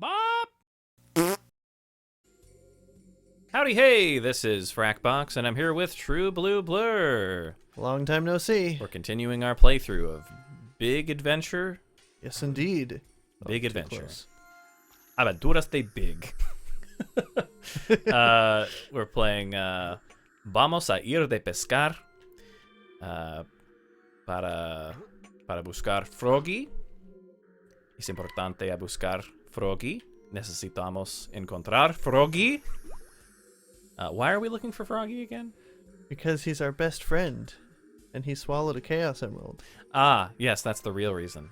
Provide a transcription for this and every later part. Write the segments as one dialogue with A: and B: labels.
A: Bop! Howdy hey, this is Frakbox, and I'm here with TruBluBlur.
B: Long time no see.
A: We're continuing our playthrough of Big Adventure.
B: Yes, indeed.
A: Big
B: too
A: Adventure.
B: close.
A: Aventuras de Big. We're playing Vamos a ir de pescar para buscar Froggy. Es importante a buscar Froggy. Necesitamos encontrar Froggy. Why are we looking for Froggy again?
B: Because he's our best friend, and he swallowed a Chaos Emerald.
A: Ah, yes, that's the real reason.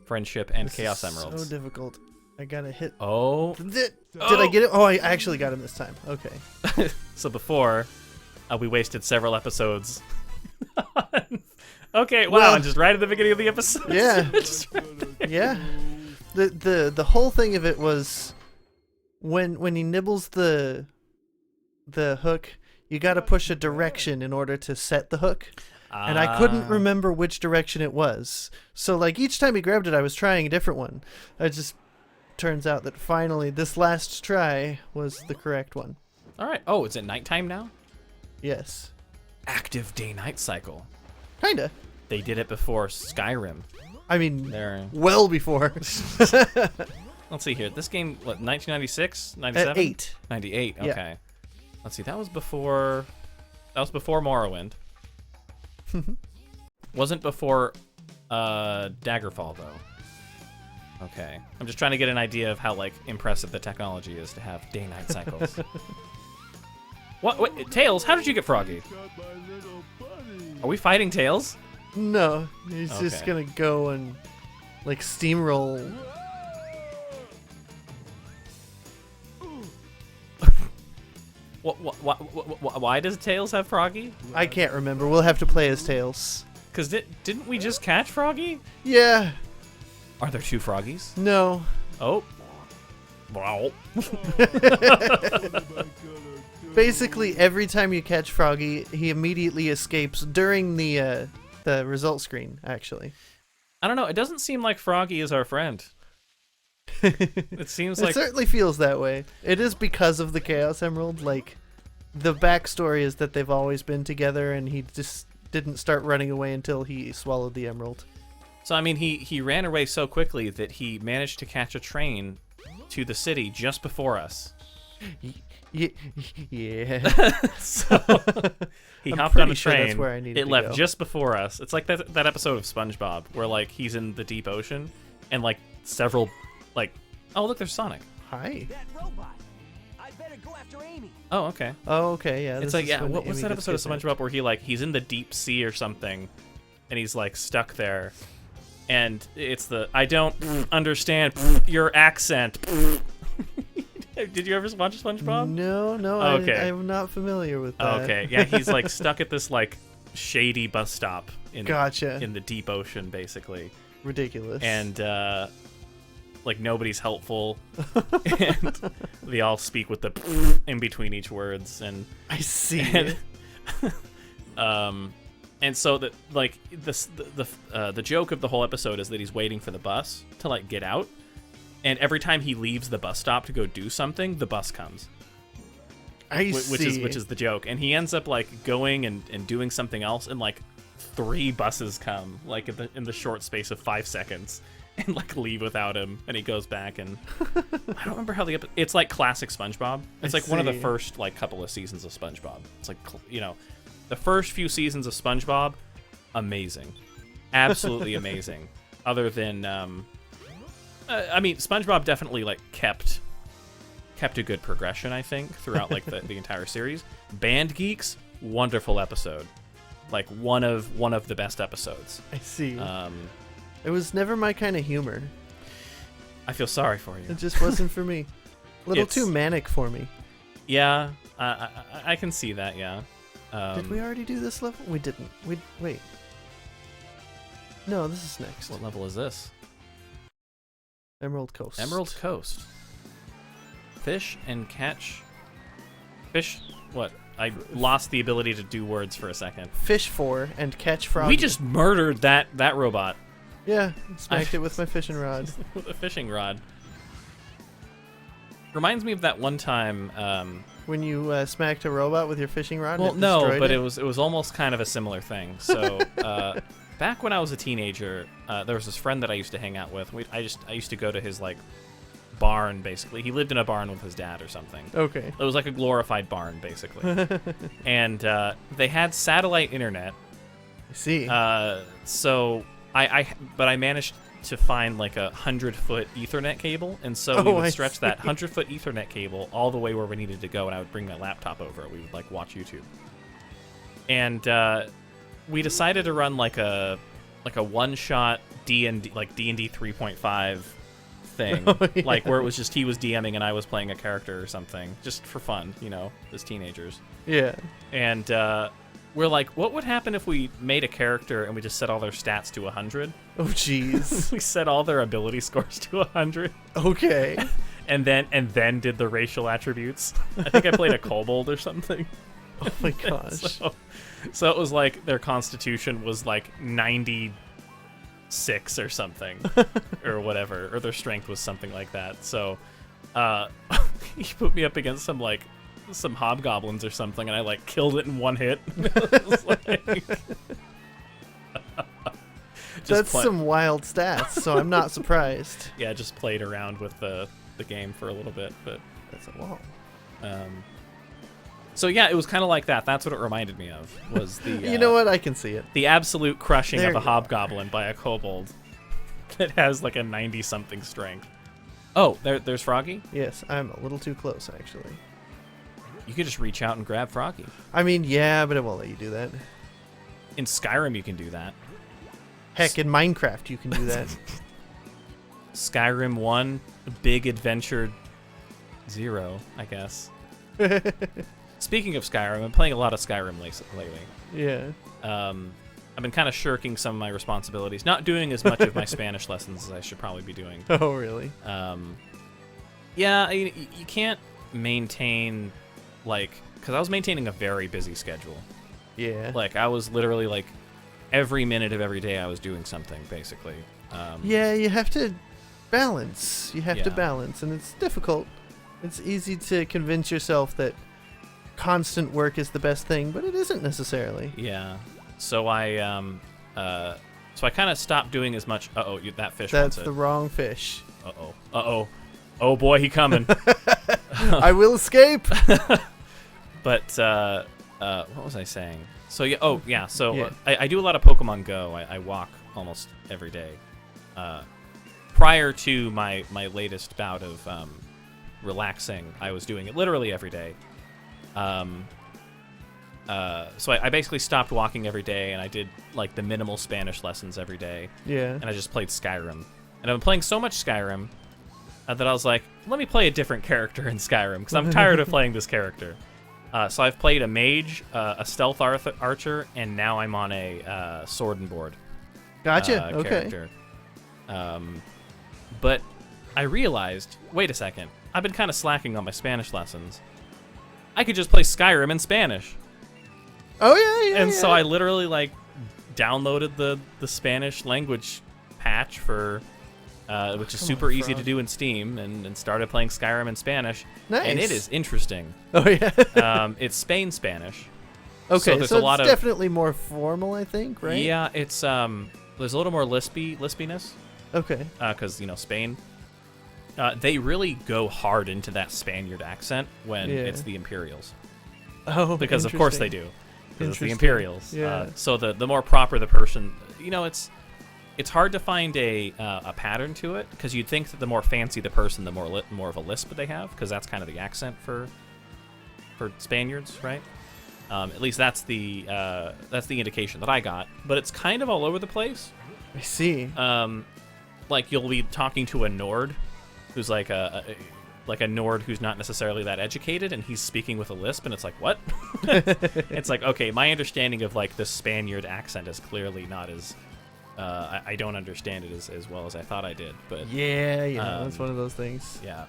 A: Friendship and
B: This
A: Chaos
B: is
A: Emeralds.
B: so difficult. I gotta hit.
A: Oh.
B: Did I get it? Oh, I actually got him this time. Okay.
A: So before, we wasted several episodes. Okay, wow,
B: Well,
A: and just right at the beginning of the episode.
B: Yeah.
A: Just-
B: Yeah. The whole thing of it was when he nibbles the hook, you gotta push a direction in order to set the hook. And I couldn't remember which direction it was. So, like, each time he grabbed it, I was trying a different one. It just turns out that finally this last try was the correct one.
A: All right. Oh, is it nighttime now?
B: Yes.
A: Active day-night cycle.
B: Kinda.
A: They did it before Skyrim.
B: I mean,
A: There.
B: well before.
A: Let's see here. This game, what, 1996? 97?
B: 8.
A: 98,
B: Yeah.
A: okay. Let's see, that was before Morrowind. Wasn't before Daggerfall, though. Okay. I'm just trying to get an idea of how, like, impressive the technology is to have day-night cycles. What? Wait, Tails, how did you get Froggy? Are we fighting Tails?
B: No, he's just
A: Okay.
B: gonna go and, like, steamroll.
A: Why does Tails have Froggy?
B: I can't remember. We'll have to play as Tails.
A: Because didn't we just catch Froggy?
B: Yeah.
A: Are there two Froggies?
B: No.
A: Oh. Wow.
B: Basically, every time you catch Froggy, he immediately escapes during the result screen, actually.
A: I don't know. It doesn't seem like Froggy is our friend. It seems
B: It
A: like
B: certainly feels that way. It is because of the Chaos Emerald. Like, the backstory is that they've always been together, and he just didn't start running away until he swallowed the emerald.
A: so. I mean, he ran away so quickly that he managed to catch a train to the city just before us.
B: Yeah.
A: So he
B: I'm
A: hopped on a
B: pretty sure
A: train.
B: that's where I needed
A: it
B: to
A: left
B: go.
A: just before us. It's like that episode of SpongeBob where like he's in the deep ocean and like several like oh look there's Sonic.
B: Hi.
C: That robot. I better go after Amy.
A: Oh okay.
B: Oh, okay, yeah.
A: It's
B: this
A: like
B: is
A: yeah.
B: when
A: What's
B: Amy
A: that
B: gets
A: episode of
B: kidnapped.
A: SpongeBob where he's in the deep sea or something, and he's like stuck there, and it's the I don't understand your accent. Did you ever watch SpongeBob?
B: No,
A: Okay.
B: I'm not familiar with that.
A: Okay, yeah, he's like stuck at this like shady bus stop in
B: Gotcha.
A: in the deep ocean, basically,
B: Ridiculous.
A: and like nobody's helpful, and they all speak with the in between each words, and
B: I see.
A: and so that like the joke of the whole episode is that he's waiting for the bus to like get out, and every time he leaves the bus stop to go do something, the bus comes. Which is the joke, and he ends up like going and doing something else, and like 3 buses come like in the short space of 5 seconds, and like leave without him, and he goes back, and I don't remember how it's like classic SpongeBob. It's
B: I
A: like one of the
B: see.
A: first like couple of seasons of SpongeBob. It's like the first few seasons of SpongeBob, amazing, absolutely amazing. Other than I mean, SpongeBob definitely like kept a good progression, I think, throughout like the entire series. Band Geeks, wonderful episode, like one of the best episodes.
B: I see. It was never my kind of humor.
A: I feel sorry for you.
B: It just wasn't for me. A little
A: It's-
B: too manic for me.
A: Yeah, I can see that. Yeah.
B: Did we already do this level? We didn't. Wait. No, this is next.
A: What level is this?
B: Emerald Coast.
A: Emerald Coast. Fish and catch. Fish. What? I lost the ability to do words for a second.
B: Fish for and catch frog.
A: We just murdered that robot.
B: Yeah, smacked it with my fishing rod.
A: With a fishing rod. Reminds me of that one time.
B: When you smacked a robot with your fishing rod.
A: Well,
B: and it
A: no,
B: destroyed
A: but
B: it?
A: it was almost kind of a similar thing. So back when I was a teenager, there was this friend that I used to hang out with. I used to go to his like barn, basically. He lived in a barn with his dad or something.
B: Okay.
A: It was like a glorified barn, basically. And they had satellite internet.
B: I see.
A: So but I managed to find like 100-foot Ethernet cable, and so we would stretch that 100-foot Ethernet cable all the way where we needed to go, and I would bring my laptop over. We would like watch YouTube, and we decided to run like a one-shot D&D, like D&D 3.5 thing, like where it was just he was DMing and I was playing a character or something, just for fun, as teenagers.
B: Yeah.
A: And we're like, what would happen if we made a character and we just set all their stats to 100?
B: Oh, jeez.
A: We set all their ability scores to 100.
B: Okay.
A: And then did the racial attributes. I think I played a kobold or something.
B: Oh my gosh.
A: So it was like their constitution was like 96 or something, or whatever, or their strength was something like that. So he put me up against some hobgoblins or something, and I like killed it in one hit. It was like,
B: That's some wild stats, so I'm not surprised.
A: Yeah, just played around with the game for a little bit, but
B: That's a wall.
A: So yeah, it was kind of like that. That's what it reminded me of. Was the
B: You know what? I can see it.
A: the absolute crushing
B: There
A: of a
B: you go.
A: hobgoblin by a kobold that has like a 90-something strength. Oh, there's Froggy.
B: Yes, I'm a little too close, actually.
A: You could just reach out and grab Froggy.
B: I mean, yeah, but it won't let you do that.
A: In Skyrim, you can do that.
B: Heck, in Minecraft, you can do that.
A: Skyrim 1, Big Adventure 0, I guess. Speaking of Skyrim, I'm playing a lot of Skyrim lately.
B: Yeah.
A: I've been kind of shirking some of my responsibilities, not doing as much of my Spanish lessons as I should probably be doing.
B: Oh, really?
A: Yeah, you can't maintain, because I was maintaining a very busy schedule.
B: Yeah.
A: Like, I was literally, like, every minute of every day I was doing something, basically.
B: Yeah, you have to balance. You have to
A: Yeah.
B: balance, and it's difficult. It's easy to convince yourself that constant work is the best thing, but it isn't necessarily.
A: Yeah. So I kind of stopped doing as much. That fish.
B: That's
A: wants it.
B: the wrong fish.
A: Oh boy, he coming.
B: I will escape.
A: But what was I saying? So yeah. Oh yeah. So
B: Yeah.
A: I do a lot of Pokemon Go. I walk almost every day. Prior to my latest bout of relaxing, I was doing it literally every day. So I basically stopped walking every day, and I did like the minimal Spanish lessons every day,
B: Yeah.
A: and I just played Skyrim. And I've been playing so much Skyrim that I was like, let me play a different character in Skyrim, because I'm tired of playing this character. So I've played a mage, a stealth archer, and now I'm on a sword and board
B: Gotcha. Okay.
A: character. But I realized, wait a second, I've been kind of slacking on my Spanish lessons. I could just play Skyrim in Spanish.
B: Oh yeah, yeah.
A: And
B: yeah.
A: so I literally downloaded the Spanish language patch for which is super easy to do in Steam, and started playing Skyrim in Spanish.
B: Nice.
A: And it is interesting.
B: Oh yeah.
A: It's Spain Spanish.
B: Okay,
A: there's
B: so
A: a lot
B: it's
A: of
B: definitely more formal, I think, right?
A: Yeah, it's there's a little more lispiness
B: Okay.
A: because Spain. They really go hard into that Spaniard accent when
B: Yeah.
A: it's the Imperials,
B: Oh,
A: because of course they
B: interesting.
A: do. Because it's the
B: Interesting.
A: Imperials.
B: Yeah.
A: So the more proper the person, it's hard to find a pattern to it, because you'd think that the more fancy the person, the more of a lisp they have, because that's kind of the accent for Spaniards, right? At least that's the indication that I got. But it's kind of all over the place.
B: I see.
A: Like you'll be talking to a Nord, who's like a Nord who's not necessarily that educated, and he's speaking with a lisp, and it's like, what? It's like, okay, my understanding of like the Spaniard accent is clearly not as I don't understand it as well as I thought I did. But
B: Yeah, that's one of those things.
A: yeah,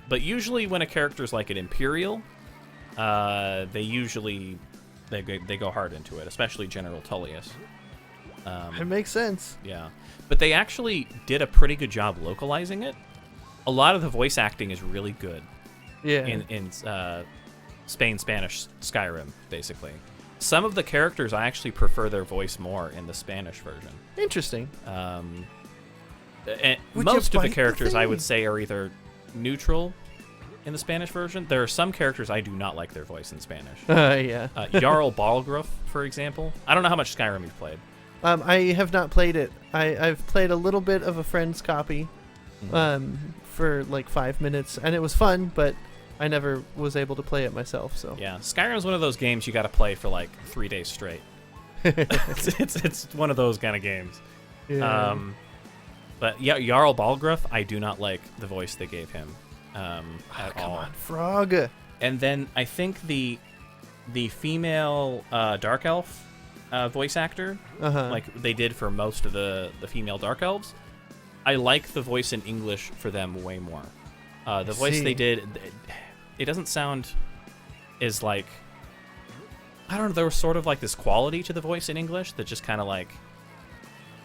A: but usually when a character's like an Imperial, they go hard into it, especially General Tullius.
B: It makes sense.
A: Yeah, but they actually did a pretty good job localizing it. A lot of the voice acting is really good.
B: Yeah.
A: In Spain Spanish Skyrim, basically. Some of the characters I actually prefer their voice more in the Spanish version.
B: Interesting.
A: And
B: Would
A: most
B: you
A: of the
B: bite the
A: characters I
B: thing?
A: would say are either neutral in the Spanish version. There are some characters I do not like their voice in Spanish.
B: Yeah.
A: Jarl Balgruuf, for example. I don't know how much Skyrim you've played.
B: I have not played it. I've played a little bit of a friend's copy, for like 5 minutes, and it was fun, but I never was able to play it myself. So
A: Yeah, Skyrim's one of those games you got to play for like 3 days straight. it's one of those kind of games.
B: yeah.
A: But yeah, Jarl Balgruuf, I do not like the voice they gave him at
B: Come
A: all.
B: on, frog.
A: And then I think the female dark elf voice actor, like they did for most of the female dark elves, I like the voice in English for them way more. The voice they did, it doesn't sound as like, I don't know, there was sort of like this quality to the voice in English that just kind of like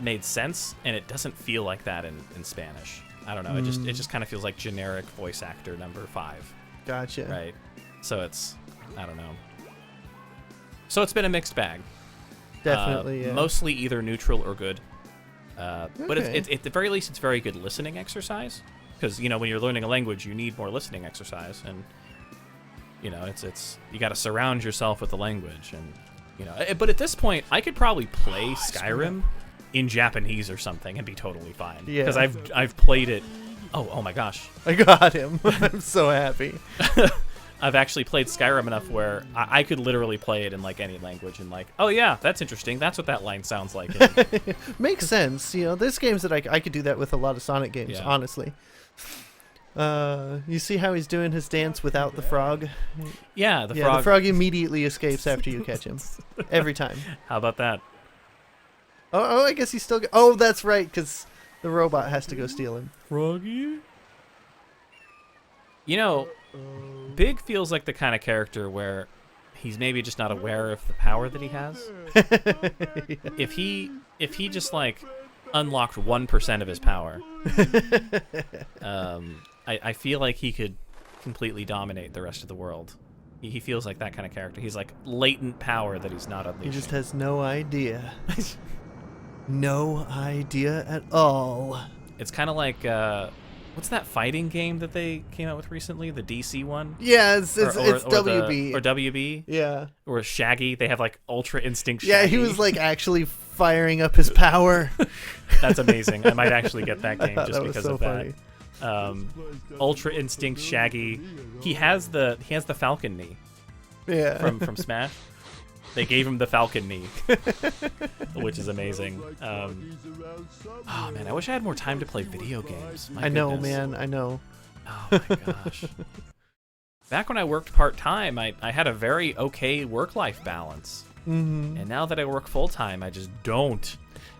A: made sense, and it doesn't feel like that in Spanish. I don't know, it just kind of feels like generic voice actor number 5.
B: Gotcha.
A: Right. So it's, I don't know. So it's been a mixed bag.
B: Definitely. Yeah.
A: Mostly either neutral or good. But
B: Okay.
A: it's at the very least, it's very good listening exercise. Because, you know, when you're learning a language, you need more listening exercise. And, you know, it's you got to surround yourself with the language. And, you know, but at this point, I could probably play Skyrim in Japanese or something and be totally fine.
B: Yeah.
A: Because I've played it. Oh my gosh.
B: I got him. I'm so happy.
A: I've actually played Skyrim enough where I could literally play it in like any language and like, oh yeah, that's interesting. That's what that line sounds like.
B: Makes sense. You know, there's games that I could do that with a lot of Sonic games,
A: Yeah.
B: honestly. You see how he's doing his dance without the frog?
A: Yeah, the
B: Yeah,
A: frog.
B: the frog immediately escapes after you catch him. Every time.
A: How about that?
B: Oh, I guess he's still... Oh, that's right, because the robot has to go steal him.
A: Froggy? You know, Big feels like the kind of character where he's maybe just not aware of the power that he has. If he just like unlocked 1% of his power, I feel like he could completely dominate the rest of the world. He feels like that kind of character. He's like latent power that he's not
B: He
A: unleashing.
B: just has no idea. No idea at all.
A: It's kind of like what's that fighting game that they came out with recently? The DC one?
B: Yeah, it's
A: Or
B: WB.
A: or WB?
B: Yeah.
A: Or Shaggy? They have like Ultra Instinct
B: Yeah,
A: Shaggy.
B: he was like actually firing up his power.
A: That's amazing. I might actually get that game just
B: That was
A: because
B: so
A: of
B: funny.
A: that. Ultra Instinct Shaggy. He has the Falcon knee
B: Yeah.
A: from Smash. They gave him the Falcon knee, which is amazing. Oh man, I wish I had more time to play video games. My
B: I know,
A: goodness.
B: man. I know.
A: Oh my gosh. Back when I worked part-time, I had a very okay work-life balance.
B: Mm-hmm.
A: And now that I work full-time, I just don't.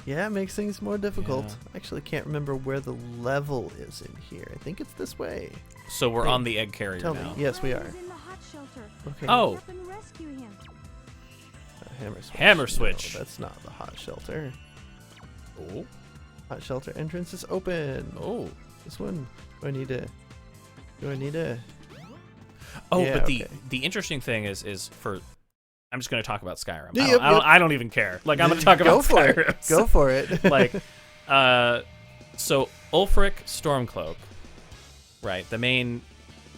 B: Yeah, it makes things more difficult.
A: Yeah.
B: I actually can't remember where the level is in here. I think it's this way.
A: So we're
B: Hey,
A: on the egg carrier
B: Tell
A: now.
B: me. Yes, we are.
D: He's in the hot shelter.
B: Okay.
A: Oh,
D: Up and rescue him.
B: Hammer switch.
A: Hammer switch.
B: No, that's not the hot shelter.
A: oh,
B: Hot shelter entrance is open.
A: oh.
B: This one. Do I need to?
A: Oh,
B: Yeah,
A: but
B: okay.
A: the interesting thing is for... I'm just going to talk about Skyrim.
B: Yep,
A: I don't even care. Like, I'm going to talk about
B: Go for
A: Skyrim.
B: it. Go for it.
A: Like, so Ulfric Stormcloak, right? The main...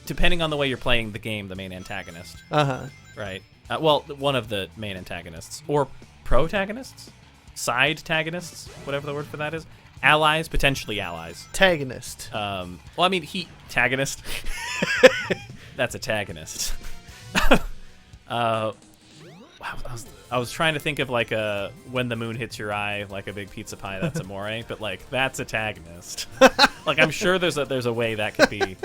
A: Depending on the way you're playing the game, the main antagonist,
B: Uh-huh.
A: right? Well, one of the main antagonists. Or protagonists? Side-tagonists? Whatever the word for that is. Allies, potentially allies.
B: Tagonist.
A: Well, I mean, tagonist. That's a tagonist. Wow, I was trying to think of like a when the moon hits your eye, like a big pizza pie. That's amore, but like that's antagonist. Like I'm sure there's a way that could be.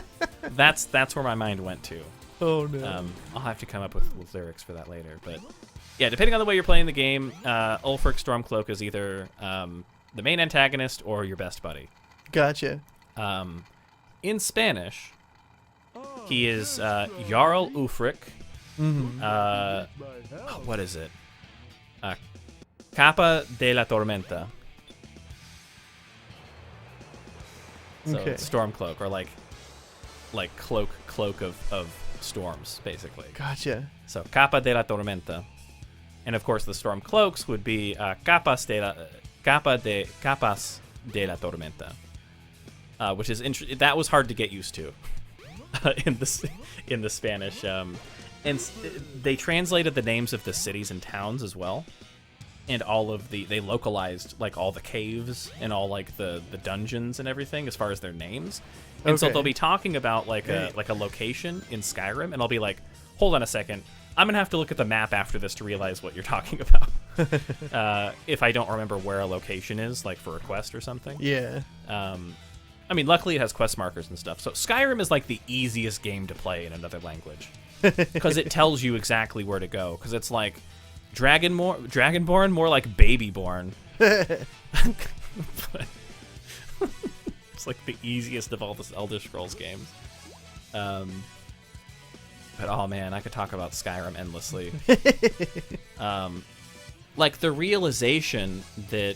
A: That's where my mind went to.
B: Oh no.
A: I'll have to come up with lyrics for that later, but yeah, depending on the way you're playing the game, Ulfric Stormcloak is either the main antagonist or your best buddy.
B: Gotcha.
A: In Spanish, he is Jarl Ulfric.
B: Mm-hmm.
A: What is it? Capa de la Tormenta. So
B: Okay.
A: storm cloak, or like cloak of storms, basically.
B: Gotcha.
A: So Capa de la Tormenta, and of course the storm cloaks would be capas de la Tormenta, which is that was hard to get used to in the Spanish. They translated the names of the cities and towns as well, and they localized like all the caves and all like the dungeons and everything as far as their names. And so
B: Okay.
A: they'll be talking about like a location in Skyrim, and I'll be like, hold on a second, I'm gonna have to look at the map after this to realize what you're talking about. If I don't remember where a location is, like for a quest or something.
B: Yeah.
A: I mean, luckily it has quest markers and stuff. So Skyrim is like the easiest game to play in another language because it tells you exactly where to go. Because it's like Dragonborn, more like Babyborn. It's like the easiest of all the Elder Scrolls games. But oh man, I could talk about Skyrim endlessly. Like the realization that.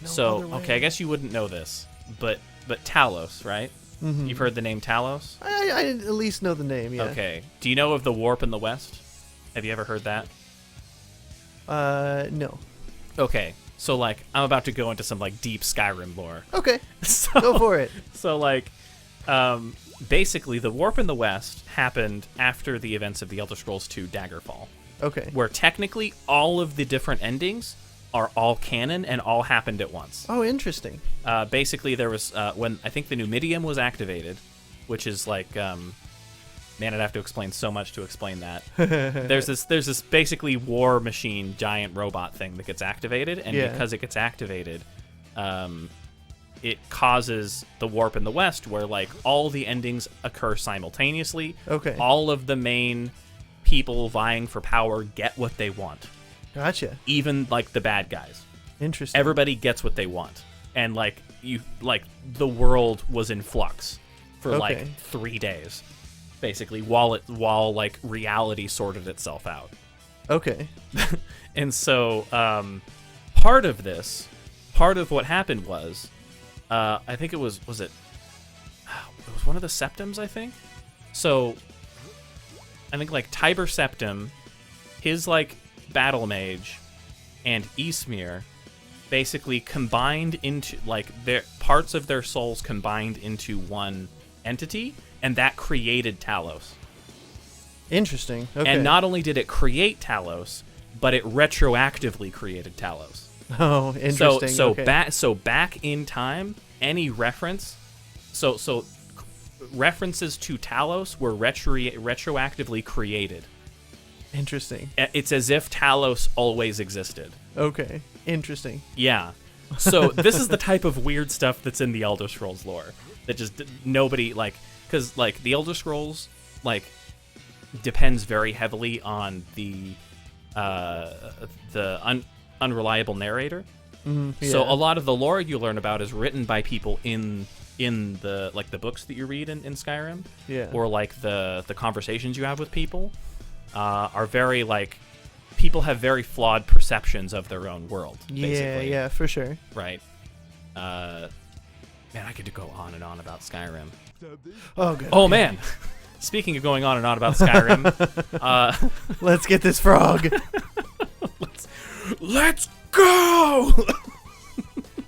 A: So
B: other way.
A: okay, I guess you wouldn't know this, but Talos, right?
B: Mhm.
A: You've heard the name Talos?
B: I at least know the name. Yeah.
A: Okay. Do you know of the warp in the West? Have you ever heard that?
B: No.
A: Okay. So like, I'm about to go into some like deep Skyrim lore.
B: Okay.
A: So,
B: Go for it.
A: So like, basically, the warp in the West happened after the events of the Elder Scrolls II Daggerfall,
B: Okay.
A: where technically all of the different endings are all canon and all happened at once.
B: Oh, interesting.
A: Basically, there was when I think the Numidium was activated, which is like, man, I'd have to explain so much to explain that. There's this basically war machine giant robot thing that gets activated, and
B: Yeah.
A: because it gets activated, it causes the warp in the West, where like all the endings occur simultaneously.
B: Okay.
A: All of the main people vying for power get what they want,
B: Gotcha.
A: even like the bad guys.
B: Interesting.
A: Everybody gets what they want, and like the world was in flux for
B: Okay.
A: like 3 days, basically, while like reality sorted itself out.
B: Okay.
A: And so part of what happened was, I think it was one of the Septims, I think. So I think like Tiber Septim, his like battle mage, and Ysmir basically combined into like their parts of their souls combined into one entity, and that created Talos.
B: Interesting. Okay.
A: And not only did it create Talos, but it retroactively created Talos.
B: Oh, interesting.
A: So
B: okay.
A: back in time, any reference, so references to Talos were retroactively created.
B: Interesting.
A: It's as if Talos always existed.
B: Okay. Interesting.
A: Yeah. So this is the type of weird stuff that's in the Elder Scrolls lore that just nobody like, because like the Elder Scrolls like depends very heavily on the unreliable narrator.
B: Yeah.
A: So a lot of the lore you learn about is written by people in the like the books that you read in Skyrim,
B: Yeah.
A: or like the conversations you have with people are very like, people have very flawed perceptions of their own world.
B: Yeah.
A: Basically.
B: Yeah. For sure.
A: Right. Man, I could go on and on about Skyrim.
B: Oh, good.
A: Oh man. Speaking of going on and on about Skyrim,
B: Let's get this frog.
A: let's go.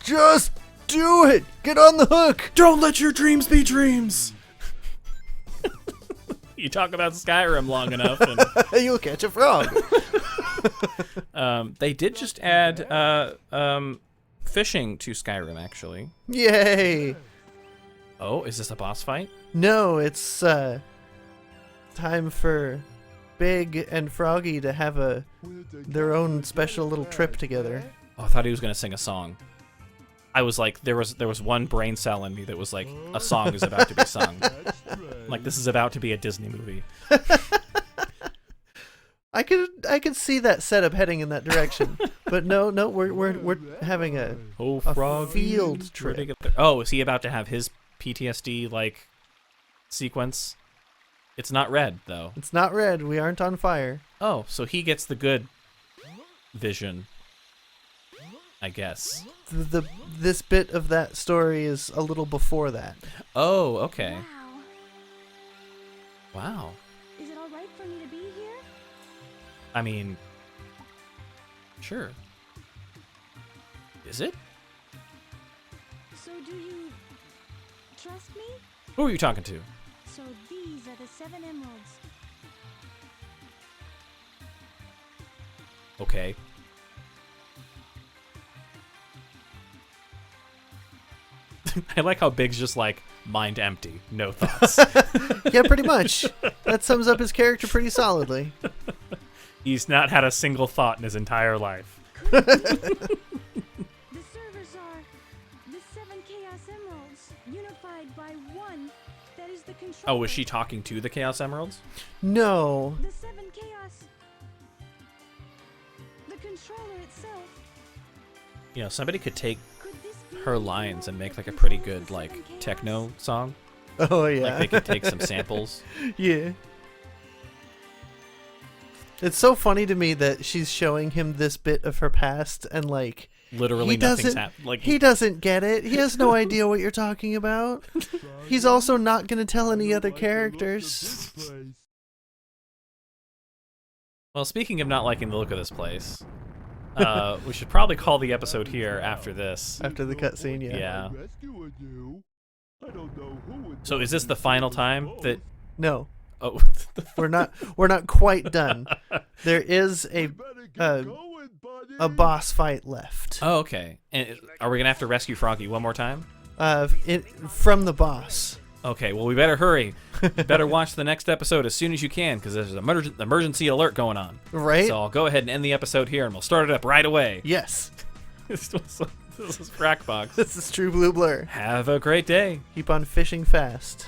B: Just do it. Get on the hook.
A: Don't let your dreams be dreams. You talk about Skyrim long enough, and
B: You'll catch a frog.
A: they did just add fishing to Skyrim, actually.
B: Yay.
A: Oh, is this a boss fight?
B: No, it's time for Big and Froggy to have their own special little trip together.
A: Oh, I thought he was gonna sing a song. I was like, there was one brain cell in me that was like, a song is about to be sung. Like, this is about to be a Disney movie.
B: I could see that setup heading in that direction, but no, we're having a field trip.
A: Oh, is he about to have his PTSD like sequence? It's not red though.
B: It's not red. We aren't on fire.
A: Oh, so he gets the good vision. I guess.
B: This bit of that story is a little before that.
A: Oh, okay.
D: Wow.
A: Wow.
D: Is it all right for me to be here?
A: I mean, sure. Is it?
D: So do you trust me?
A: Who are you talking to?
D: So these are the 7 emeralds.
A: Okay. I like how Big's just like mind empty, no thoughts.
B: Yeah, pretty much. That sums up his character pretty solidly.
A: He's not had a single thought in his entire life.
D: The servers are the 7 Chaos Emeralds, unified by one. That is the controller.
A: Oh, was she talking to the Chaos Emeralds?
B: No.
D: The 7 Chaos. The controller itself.
A: You know, somebody could take
D: Could this be
A: her
D: the
A: lines
D: hero
A: and make
D: that
A: like a pretty
D: controls
A: good
D: the
A: like
D: 7 Chaos?
A: techno song.
B: Oh yeah.
A: Like they could take some samples.
B: Yeah. It's so funny to me that she's showing him this bit of her past and like
A: Literally
B: he
A: nothing's
B: doesn't
A: happened. Like
B: he doesn't get it. He has no idea what you're talking about. He's also not going to tell any other characters.
A: Well, speaking of not liking the look of this place, we should probably call the episode here after this.
B: After the cutscene, yeah.
A: Yeah.
E: Rescuing you. I don't know who would
A: So is this the final time that?
B: No,
A: Oh,
B: we're not quite done. There is
E: better get
B: uh,
E: going, buddy.
B: a boss fight left.
A: oh, okay. And are we gonna have to rescue Froggy one more time?
B: From the boss.
A: Okay. Well, we better hurry. Better watch the next episode as soon as you can, because there's an emergency alert going on.
B: Right?
A: So I'll go ahead and end the episode here, and we'll start it up right away.
B: Yes.
A: This is Frakbox.
B: This is TruBluBlur.
A: Have a great day.
B: Keep on fishing fast.